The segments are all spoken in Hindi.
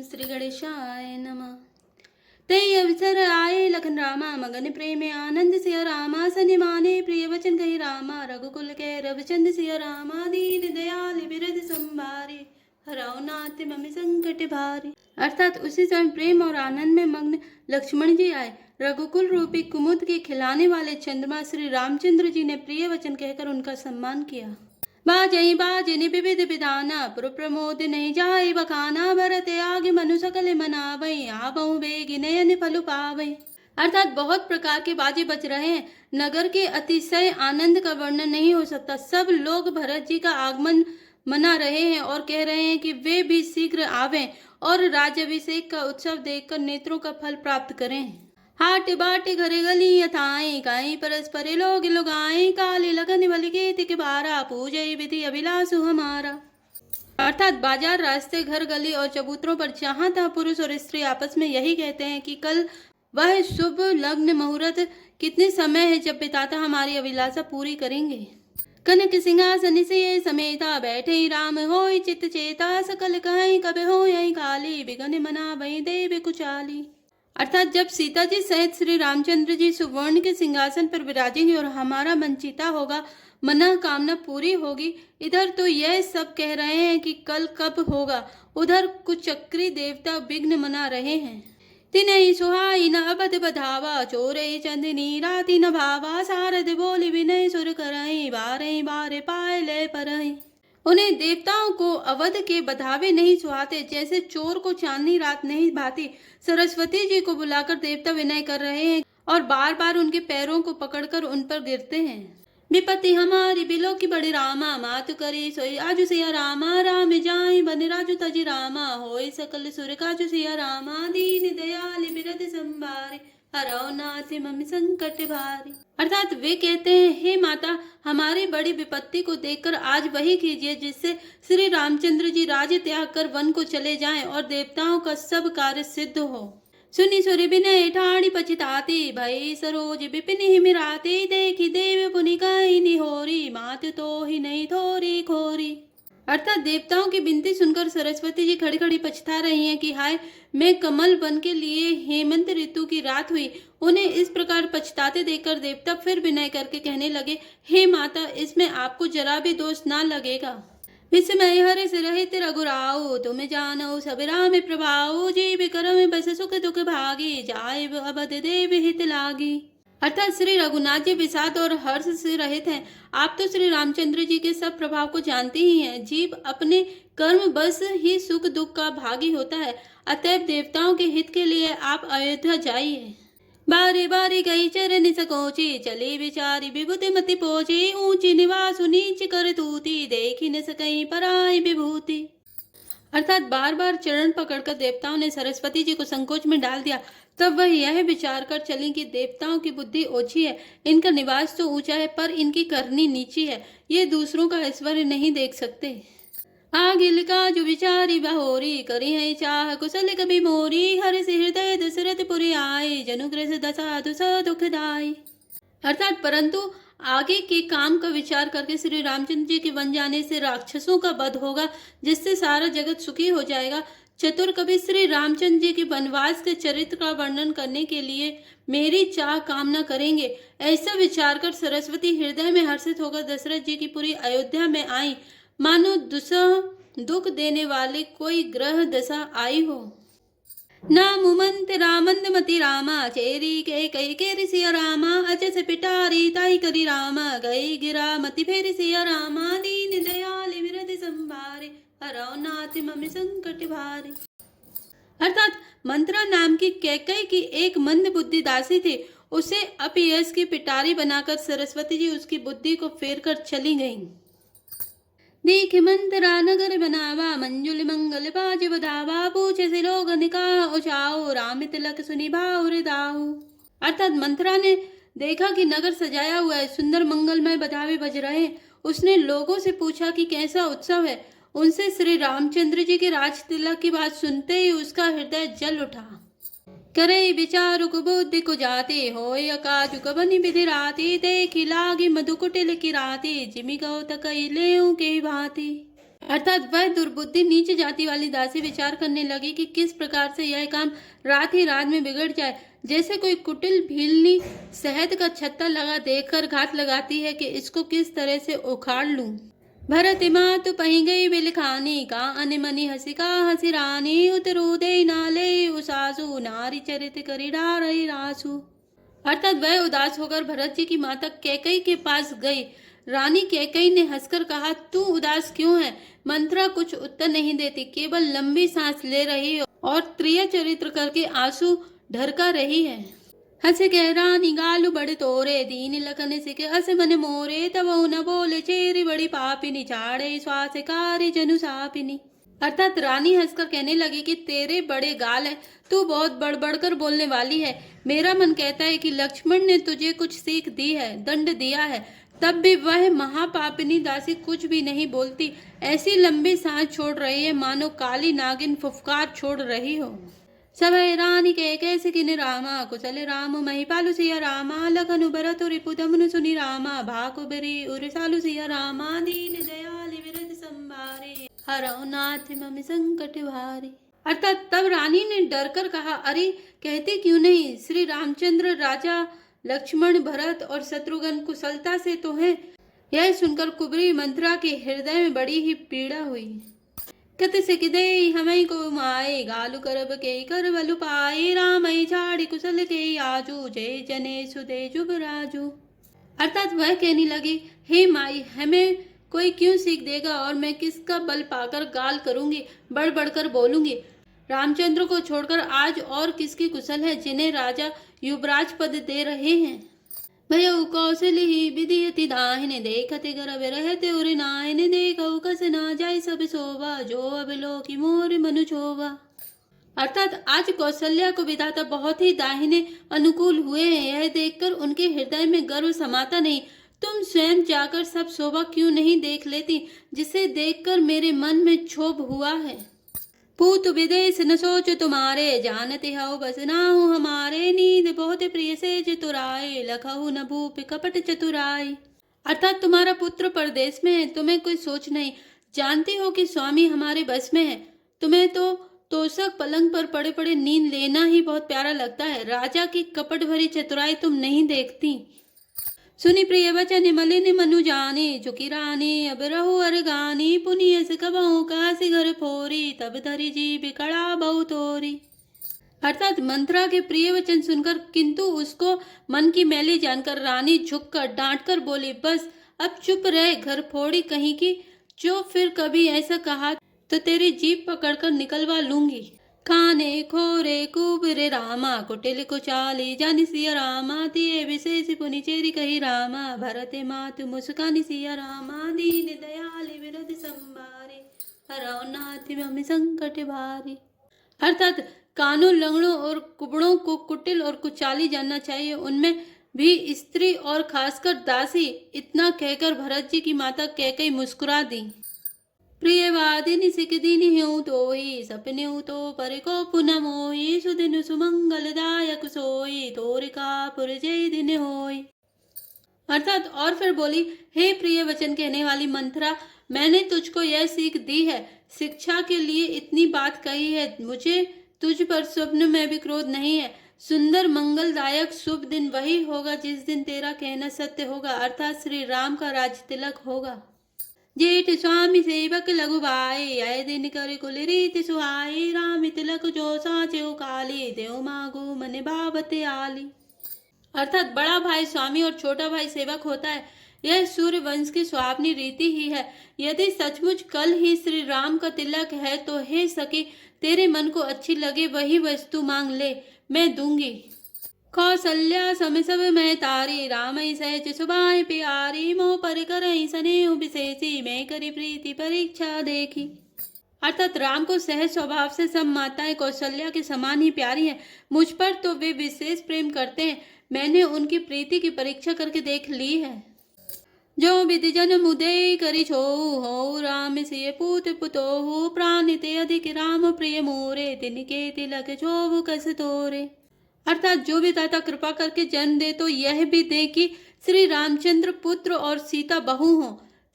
श्री गणेशाय नमः। ते अवसर आए लखन रामा, मगन प्रेम आनंद सिया रामा। सनि माने प्रिय वचन कही रामा, रघुकुल के रविचंद सिया रामा। दीन दयाल बिरद संभारे, हराओ नाथ मम संकट भारी। अर्थात उसी समय प्रेम और आनंद में मग्न लक्ष्मण जी आए। रघुकुल रूपी कुमुद के खिलाने वाले चंद्रमा श्री रामचंद्र जी ने प्रिय वचन कहकर उनका सम्मान किया। बाजई बाजनि विविध विधाना, पुर प्रमोद नहीं जाय बखाना। भरत आगे मनु सकल मनावई, आबहु बेगी नयन फलु पावई। अर्थात बहुत प्रकार के बाजे बज रहे हैं। नगर के अतिशय आनंद का वर्णन नहीं हो सकता। सब लोग भरत जी का आगमन मना रहे हैं और कह रहे हैं कि वे भी शीघ्र आवें और राज्याभिषेक का उत्सव देखकर नेत्रों का फल प्राप्त करें। हाट बाट घरे गली यथाएं, गाय परस्पर लोग लुगाएं। काले लगन बलि के बारा, पूजय विधि अभिलाषु हमारा। अर्थात बाजार, रास्ते, घर, गली और चबूतरों पर जहां तहां पुरुष और स्त्री आपस में यही कहते हैं कि कल वह शुभ लग्न मुहूर्त कितने समय है जब पिताता हमारी अभिलाषा पूरी करेंगे। कनक सिंहासन से समेता, बैठे राम होय चित चेता। सकल कहें कब होय काली, बिगन मना भई देव कुचाली। अर्थात जब सीता जी सहित श्री रामचंद्र जी सुवर्ण के सिंहासन पर विराजेंगे और हमारा मन चिता होगा, मना कामना पूरी होगी। इधर तो यह सब कह रहे हैं कि कल कब होगा, उधर कुचक्री देवता विघ्न मना रहे हैं। तिनहि सुहाई न अबध बधावा, चोरे चंदनी राति न भावा। सारद बोली विनय सुर करई, बारे बारे पाए ले परई। उन्हें देवताओं को अवध के बधावे नहीं सुहाते, जैसे चोर को चांदनी रात नहीं भाती। सरस्वती जी को बुलाकर देवता विनय कर रहे हैं और बार बार उनके पैरों को पकड़कर उन पर गिरते हैं। विपत्ति हमारी बिलो की बड़ी रामा, मातु करी सोई आजु सिया रामा। राम जाई बन राजु तजी रामा, होई सकल सुर काजु सिया रामा। दीन दयाल बिरद संभारे, हरौ नाथ मम संकट भारी। अर्थात वे कहते हैं, हे माता, हमारी बड़ी विपत्ति को देखकर आज वही कीजिए जिससे श्री रामचंद्र जी राज्य त्याग कर वन को चले जाएं और देवताओं का सब कार्य सिद्ध हो। सुनी सुर बिनय ठाणी पछताती, भई सरोज विपिन हिमिराती। देखी देव पुनि कहि निहोरी, मात तो ही नहीं थोरी खोरी। अर्थात देवताओं की विनती सुनकर सरस्वती जी खड़ी खड़ी पछता रही हैं कि हाय, मैं कमल वन के लिए हेमंत ऋतु की रात हुई। उन्हें इस प्रकार पछताते देखकर देवता फिर विनय करके कहने लगे, हे माता, इसमें आपको जरा भी दोष ना लगेगा। विस्मय हर्ष रहित रघुराऊ, तुम जानो सब राम प्रभाऊ। जीव करम बस सुख दुख भागी, जाय अवध देव हित लागी। अर्थात श्री रघुनाथ जी विषाद और हर्ष से रहित हैं। आप तो श्री रामचंद्र जी के सब प्रभाव को जानते ही हैं। जीव अपने कर्म बस ही सुख दुख का भागी होता है। अतएव देवताओं के हित के लिए आप अयोध्या जाइए। बारी बारी गई चरण सकोची, चली विचारी विभूति मति पोची। ऊंची निवास नीच कर तूती, देखी न सकई पराई विभूति। अर्थात बार बार चरण पकड़कर देवताओं ने सरस्वती जी को संकोच में डाल दिया। तब वह यह विचार कर चली कि देवताओं की बुद्धि ओछी है, इनका निवास तो ऊंचा है पर इनकी करनी नीची है। ये दूसरों का ऐश्वर्य नहीं देख सकते। आगिल का जो विचारी बहोरी, करी है चाह कुशल कभी मोरी। हर्ष हृदय दशरथ पुरी आए, जनुग्रस दशा दुस दुखदाई। अर्थात परंतु आगे के काम का विचार करके श्री रामचंद्र जी के वन जाने से राक्षसों का वध होगा, जिससे सारा जगत सुखी हो जाएगा। चतुर कवि श्री रामचंद्र जी के वनवास के चरित्र का वर्णन करने के लिए मेरी चाह कामना करेंगे। ऐसा विचार कर सरस्वती हृदय में हर्षित होकर दशरथ जी की पूरी अयोध्या में आई, मानो दुख देने वाले कोई ग्रह दशा आई हो। नामुमंत रामंद मति रामा, चेरी के कई के ऋषिया रामा। अजस पिटारी ताई करी रामा, गई गिरा मति फेरी सिया रामा। दीन दयाल विरद संभारे, हरौ नाथ मम संकट भारी। अर्थात मंत्रा नाम की कैकई की एक मंद बुद्धि दासी थी। उसे अपयश की पिटारी बनाकर सरस्वती जी उसकी बुद्धि को फेर कर चली गईं। देख मंत्रा नगर बनावा, मंजुल मंगल बाज बधावा। पूछे से लोग निकाह उचाओ, राम तिलक सुनि भाव हृदाऊ। अर्थात मंत्रा ने देखा कि नगर सजाया हुआ है, सुंदर मंगलमय बधावे बज रहे हैं। उसने लोगों से पूछा कि कैसा उत्सव है। उनसे श्री रामचंद्र जी के राज तिलक की बात सुनते ही उसका हृदय जल उठा। करे विचारु बुद्धि को जाते, होय अकाजु कबनि विधि राती। देखी लागी मधुकुटिल की राती, जिमि गौ तकई लेऊ के भांति। अर्थात वह दुर्बुद्धि नीच जाति वाली दासी विचार करने लगी कि किस प्रकार से यह काम रात ही रात में बिगड़ जाए। जैसे कोई कुटिल भीलनी शहद का छत्ता लगा देखकर घात लगाती है कि इसको किस तरह से उखाड़ लूं। भरत मातु पही गई बिलखानी का अनमनी हसी का हसी रानी उतरू दे नाले उसासु नारी चरित करी डारई रासु। अर्थात वह उदास होकर भरत जी की माता कैकई के पास गई। रानी कैकई ने हंसकर कहा, तू उदास क्यों है? मंत्रा कुछ उत्तर नहीं देती, केवल लंबी सांस ले रही है और त्रिय चरित्र करके आंसू ढरका रही है। हंसे कह रानी गालू बड़े तोरे दीन लखन से के हस मन मोरे तब न बोले चेरी बड़ी पापिनी चाड़े श्वास कारी जनु सापिनी। अर्थात रानी हंसकर कहने लगी कि तेरे बड़े गाल है, तू बहुत बढ़ कर बोलने वाली है। मेरा मन कहता है कि लक्ष्मण ने तुझे कुछ सीख दी है, दंड दिया है, तब भी वह महापापिनी दासी कुछ भी नहीं बोलती। ऐसी लंबी सांस छोड़ रही है मानो काली नागिन फुफकार छोड़ रही हो। सब रानी के कैसे किन रामा कुशल राम महिपालु सिया रामा लखनु भरत रिपुदमनु सुनि रामा भाकुबरी उरिसालु सिया रामा दीन दयाल विरद संभारे हरौ नाथ मम संकट भारी। अर्थात तब रानी ने डरकर कहा, अरे कहते क्यों नहीं? श्री रामचंद्र, राजा लक्ष्मण, भरत और शत्रुघ्न कुशलता से तो हैं। यह सुनकर कुबरी मंत्रा के हृदय में बड़ी ही पीड़ा हुई। कत से किदे हमें को माए गालु करब के कर बलु पाए रामई छाड़ी कुशल के आजू जय जने सुदे जुब राजू। अर्थात वह कहने लगी, हे माई, हमें कोई क्यों सीख देगा और मैं किसका बल पाकर गाल करूंगी, बढ़ बढ़कर बोलूंगी। रामचंद्र को छोड़कर आज और किसकी कुशल है जिन्हें राजा युवराज पद दे रहे हैं। भय कौशल ही विधियति दाहिने देखते गर्भ रहते उर नायने देखऊ कस ना जाय सब शोभा जो अबिलो की मोर मनु शोभा। अर्थात आज कौशल्या को विधाता बहुत ही दाहिने अनुकूल हुए हैं, यह देखकर उनके हृदय में गर्व समाता नहीं। तुम स्वयं जाकर सब शोभा क्यों नहीं देख लेती जिसे देखकर मेरे मन में क्षोभ हुआ है। पूत विदेश न सोच तुम्हारे जानते हो बस नाहु हमारे नींद बहुत प्रिय से चतुराए लखहु न भूप कपट चतुराई। अर्थात तुम्हारा पुत्र परदेश में है, तुम्हें कोई सोच नहीं, जानती हो कि स्वामी हमारे बस में है। तुम्हें तो तोषक पलंग पर पड़े पड़े नींद लेना ही बहुत प्यारा लगता है, राजा की कपट भरी चतुराई तुम नहीं देखती। सुनि प्रिय वचन मलिन मनु जाने झुकी रानी अब रहु अरगानी पुनिय से कबहू कासी घर फोरी तब धरी जी बिकड़ा बहु तोरी। अर्थात मंत्रा के प्रिय वचन सुनकर किंतु उसको मन की मैली जानकर रानी झुककर डांटकर बोली, बस अब चुप रहे, घर फोड़ी कहीं की। जो फिर कभी ऐसा कहा तो तेरी जीभ पकड़कर निकलवा लूंगी। खाने खोरे कुबरे रामा कुटिल कुचाली जानि सिया रामा दिए विशेष पुनि चेरी कही रामा भरते मातु मुस्कानी सिया रामा दीन दयाल विरद संभारे हरौ नाथ मम संकट भारी। अर्थात कानों, लंगड़ों और कुबड़ों को कुटिल और कुचाली जानना चाहिए, उनमें भी स्त्री और खासकर दासी। इतना कहकर भरत जी की माता कैकई मुस्कुरा दी। प्रियवादिनी सिकदिनी हूँ तो ही सपने हूँ तो पर को पुनः मोही सुदिन सुमंगलदायक सोई तोरिका पुरजय दिन होई। अर्थात और फिर बोली, हे प्रिय वचन कहने वाली मंत्रा, मैंने तुझको यह सीख दी है, शिक्षा के लिए इतनी बात कही है। मुझे तुझ पर स्वप्न में भी क्रोध नहीं है। सुंदर मंगलदायक शुभ दिन वही होगा जिस दिन तेरा कहना सत्य होगा, अर्थात श्री राम का राज तिलक होगा। जेठ स्वामी सेवक लघु भाई आए दिन कर कुल रीति सुहाई राम तिलक जो साचे काली देव मागो मन बाबते आली। अर्थात बड़ा भाई स्वामी और छोटा भाई सेवक होता है, यह सूर्य वंश की स्वाप्नी रीति ही है। यदि सचमुच कल ही श्री राम का तिलक है तो हे सखी, तेरे मन को अच्छी लगे वही वस्तु मांग ले, मैं दूंगी। कौशल्या सम सब मैं तारी राम सहज सुबाई प्यारी मोह पर करई स्नेह विशेषी मैं करी प्रीति परीक्षा देखी। अर्थात राम को सहज स्वभाव से सब माताएं कौशल्या के समान ही प्यारी हैं, मुझ पर तो वे विशेष प्रेम करते हैं। मैंने उनकी प्रीति की परीक्षा करके देख ली है। जो विधि जन मुदे करी छो हो राम सिय पूत पुतोहु प्राणिते अधिक राम प्रिय मोरे तिनके तिलक जो कस तोरे। अर्थात जो भी दाता कृपा करके जन्म दे तो यह भी दे कि श्री रामचंद्र पुत्र और सीता बहू हो।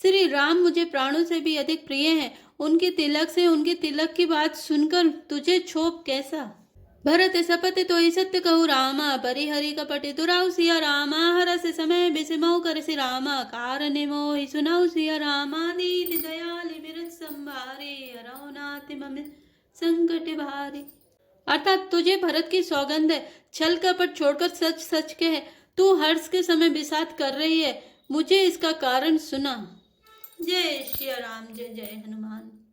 श्री राम मुझे प्राणों से भी अधिक प्रिय हैं। उनके तिलक की बात सुनकर तुझे क्षोभ कैसा? भरत सपति तो ही सत्य कहु रामा, परिहरि कपटि दुराऊ सिया रामा, हरस समय बिसमौ करसि रामा, कारण मोहि सुनौ सिया रामा, दीन दयाल बिरथ संभारे, हरौ नाथ मम संकट भारे। अर्थात तुझे भरत की सौगंध है, छल कपट छोड़कर सच सच कह, तू हर्ष के समय बिसात कर रही है, मुझे इसका कारण सुना। जय श्री राम, जय जय हनुमान।